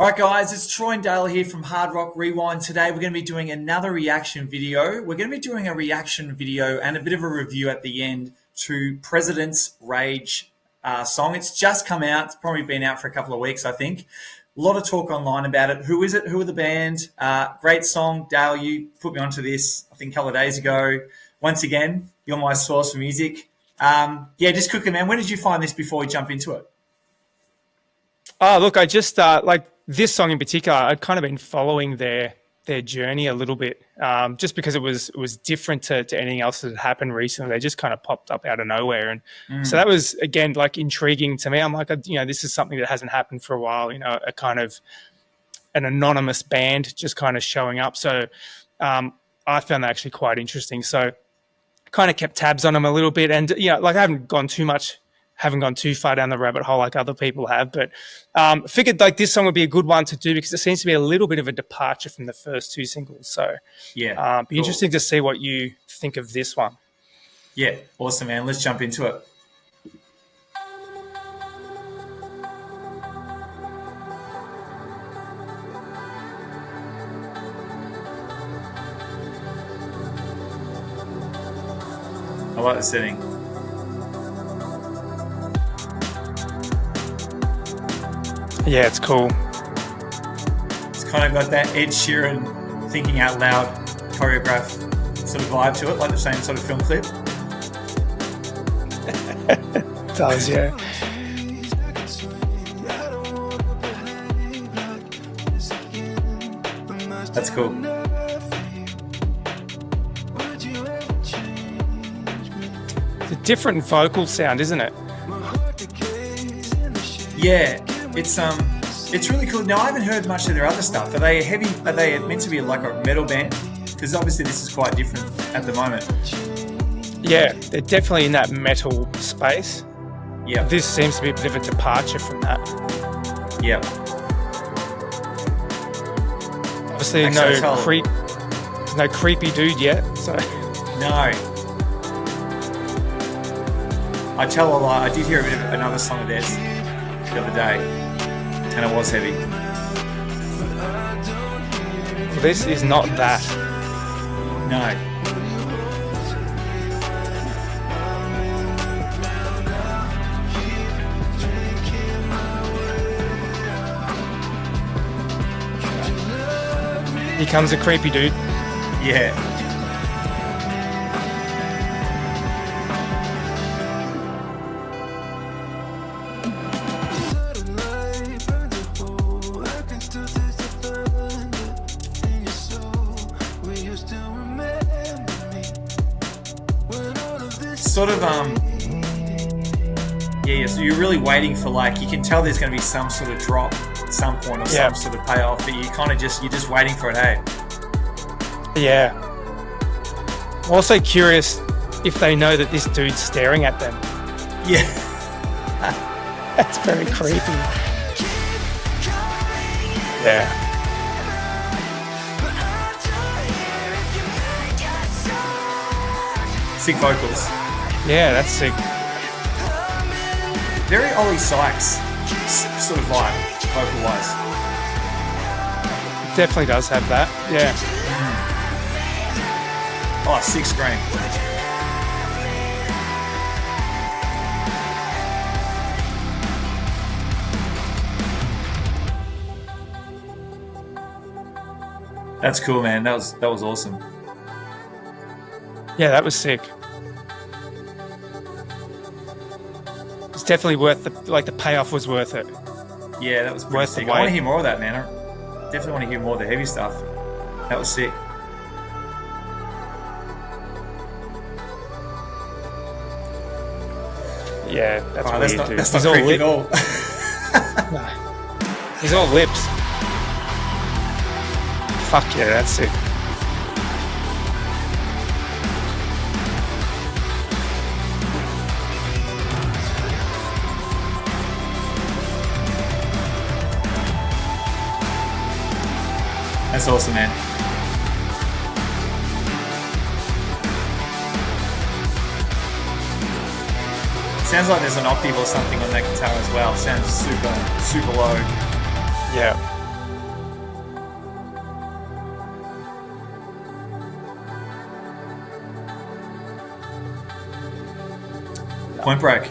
All right, guys, it's Troy and Dale here from Hard Rock Rewind. Today, we're going to be doing another reaction video. We're going to be doing a reaction video and a bit of a review at the end to President's Rage song. It's just come out. It's probably been out for a couple of weeks, I think. A lot of talk online about it. Who is it? Who are the band? Great song. Dale, you put me onto this, I think, a couple of days ago. Once again, you're my source for music. Just quickly, man, when did you find this before we jump into it? Oh, look, I just like this song in particular. I'd kind of been following their journey a little bit, just because it was different to anything else that had happened recently. They just kind of popped up out of nowhere, and so that was again like intriguing to me. I'm like, this is something that hasn't happened for a while. A kind of an anonymous band just kind of showing up. So I found that actually quite interesting. So kind of kept tabs on them a little bit, and like I haven't gone too far down the rabbit hole like other people have, but figured like this song would be a good one to do because it seems to be a little bit of a departure from the first two singles. So be interesting to see what you think of this one. Yeah, awesome, man. Let's jump into it. I like the setting. Yeah, it's cool. It's kind of got that Ed Sheeran thinking out loud choreograph sort of vibe to it, like the same sort of film clip. It does, yeah. That's cool. It's a different vocal sound, isn't it? Yeah. It's really cool. Now, I haven't heard much of their other stuff. Are they heavy? Are they meant to be like a metal band? Because obviously this is quite different at the moment. Yeah, they're definitely in that metal space. Yeah. This seems to be a bit of a departure from that. Yeah. Obviously, there's no creepy dude yet. So no. I tell a lie. I did hear a bit of another song of theirs the other day, and it was heavy. This is not that. No. Here comes a creepy dude. Yeah. Sort of so you're really waiting for, like, you can tell there's going to be some sort of drop at some point or some sort of payoff, but you kind of you're just waiting for it. Hey, yeah. I'm also curious if they know that this dude's staring at them. Yeah. That's very creepy. Yeah. Sick vocals. Yeah, that's sick. Very Ollie Sykes sort of vibe, vocal-wise. It definitely does have that, yeah. Oh, sick scream. That's cool, man. That was awesome. Yeah, that was sick. It's definitely worth the payoff was worth it. Yeah, that was pretty sick. I want to hear more of that, man. I definitely want to hear more of the heavy stuff. That was sick. Yeah, that's weird, dude. That's not creepy at all. No. He's all lips. Fuck yeah, that's sick. That's awesome, man. Sounds like there's an octave or something on that guitar as well. Sounds super, super low. Yeah. Point Break.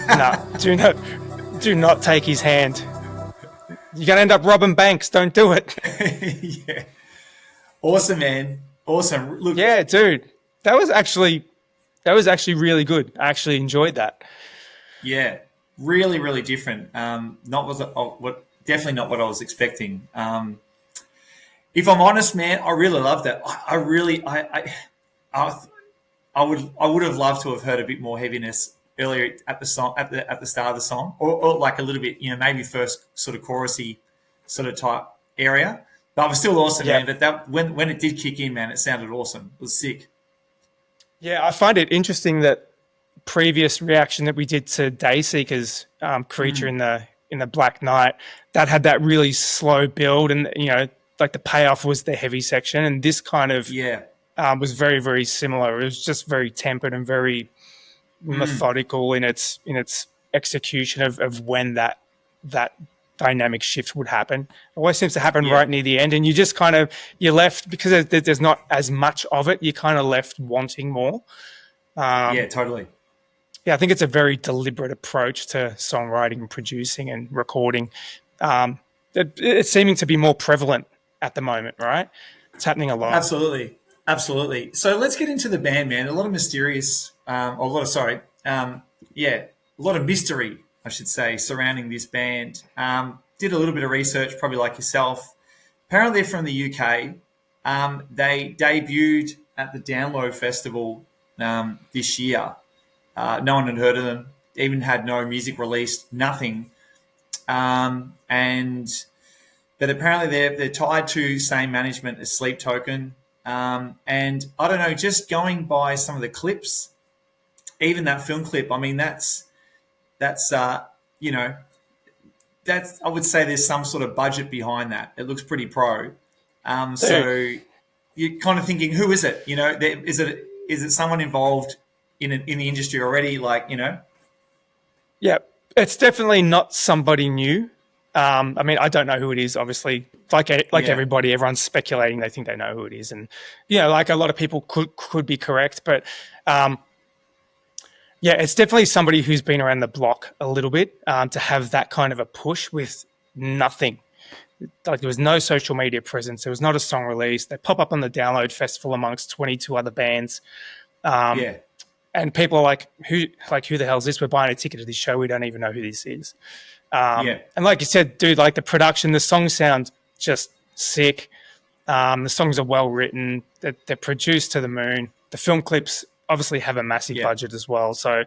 No, do not take his hand. You're gonna end up robbing banks. Don't do it. Yeah. Awesome, man. Awesome. Look. Yeah, dude, that was actually really good. I actually enjoyed that. Yeah. Really, really different. Definitely not what I was expecting. If I'm honest, man, I really loved it. I would have loved to have heard a bit more heaviness earlier at the song at the start of the song, or like a little bit, maybe first sort of chorusy sort of type area. But it was still awesome, man. But that when it did kick in, man, it sounded awesome. It was sick. Yeah, I find it interesting that previous reaction that we did to Dayseeker's Creature in the Black Night, that had that really slow build, and like the payoff was the heavy section, and this kind of was very, very similar. It was just very tempered and very methodical in its execution of when that dynamic shift would happen. It always seems to happen right near the end, and you just you're left, because there's not as much of it, you're kind of left wanting more. Totally. Yeah, I think it's a very deliberate approach to songwriting and producing and recording. It's seeming to be more prevalent at the moment, right? It's happening a lot. Absolutely. So let's get into the band, man. A lot of mystery, I should say, surrounding this band. Did a little bit of research, probably like yourself. Apparently they're from the UK. They debuted at the Download Festival this year. No one had heard of them, even had no music released, nothing. But apparently they're tied to same management as Sleep Token. And I don't know, just going by some of the clips, even that film clip, I mean, that's I would say there's some sort of budget behind that. It looks pretty pro. So you're kind of thinking, who is it? Is it someone involved in the industry already? Yeah, it's definitely not somebody new. I mean, I don't know who it is, obviously. Like everybody, everyone's speculating. They think they know who it is. And, like a lot of people could be correct. But, it's definitely somebody who's been around the block a little bit to have that kind of a push with nothing. Like, there was no social media presence. There was not a song release. They pop up on the Download Festival amongst 22 other bands. And people are like, who the hell is this? We're buying a ticket to this show. We don't even know who this is. And like you said, dude, like the production, the songs sound just sick. The songs are well written. They're produced to the moon. The film clips obviously have a massive budget as well. So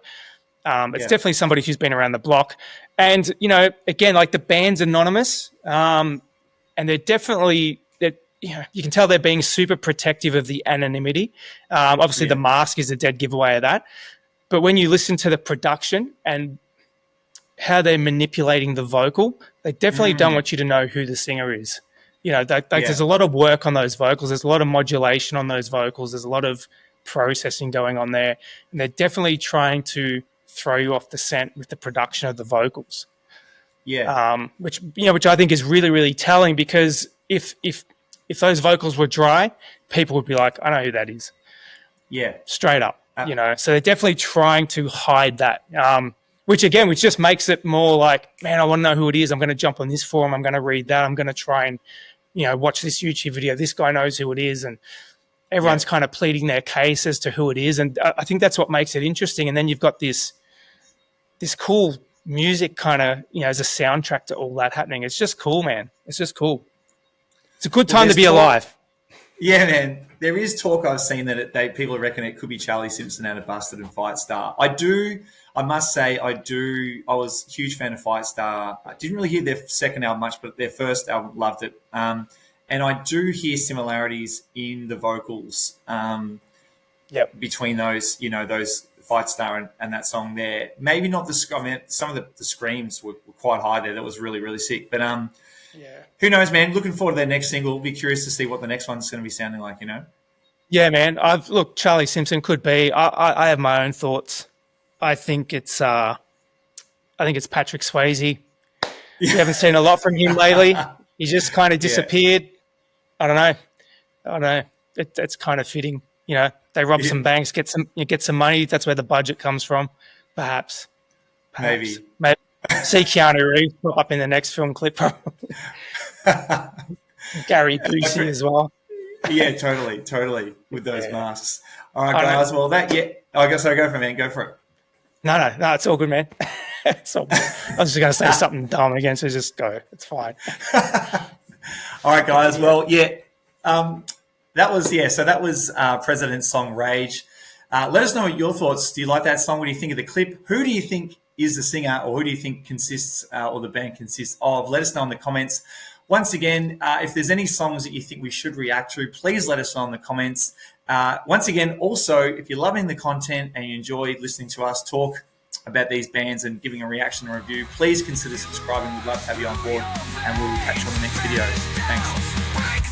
it's definitely somebody who's been around the block. And, again, like the band's anonymous. And they're definitely, you can tell they're being super protective of the anonymity. Obviously, the mask is a dead giveaway of that. But when you listen to the production and how they're manipulating the vocal, they definitely don't want you to know who the singer is. There's a lot of work on those vocals. There's a lot of modulation on those vocals. There's a lot of processing going on there. And they're definitely trying to throw you off the scent with the production of the vocals. Which I think is really, really telling, because if those vocals were dry, people would be like, I know who that is. Yeah. Straight up, So they're definitely trying to hide that, which just makes it more like, man, I want to know who it is. I'm going to jump on this forum. I'm going to read that. I'm going to try and, watch this YouTube video. This guy knows who it is. And everyone's kind of pleading their case as to who it is. And I think that's what makes it interesting. And then you've got this cool music kind of, as a soundtrack to all that happening. It's just cool, man. It's just cool. It's a good time to be alive. Yeah, man. There is talk I've seen that people reckon it could be Charlie Simpson and a Busted and Fightstar. I must say, I was a huge fan of Fightstar. I didn't really hear their second album much, but their first album, loved it. And I do hear similarities in the vocals between those, those Fightstar and that song there. Maybe not some of the screams were quite high there. That was really, really sick. But who knows, man? Looking forward to their next single. Be curious to see what the next one's going to be sounding like, Yeah, man. Charlie Simpson could be. I have my own thoughts. I think it's Patrick Swayze. We haven't seen a lot from him lately. He just kind of disappeared. I don't know. It's kind of fitting, They rob some banks, get some money. That's where the budget comes from, perhaps. Maybe. See Keanu Reeves pop up in the next film clip, probably. Gary Busey as well. Yeah, totally with those masks. All right, guys. Well, I guess I go for it, man. Go for it. No, it's all good, man. It's all good. I was just going to say something dumb again, so just go. It's fine. All right, guys. Well, that was President's song Rage. Let us know what your thoughts. Do you like that song? What do you think of the clip? Who do you think is the singer, or who do you think consists or the band consists of? Let us know in the comments. Once again, if there's any songs that you think we should react to, please let us know in the comments. Once again, also, if you're loving the content and you enjoy listening to us talk about these bands and giving a reaction and review, please consider subscribing. We'd love to have you on board, and we'll catch you on the next video. Thanks.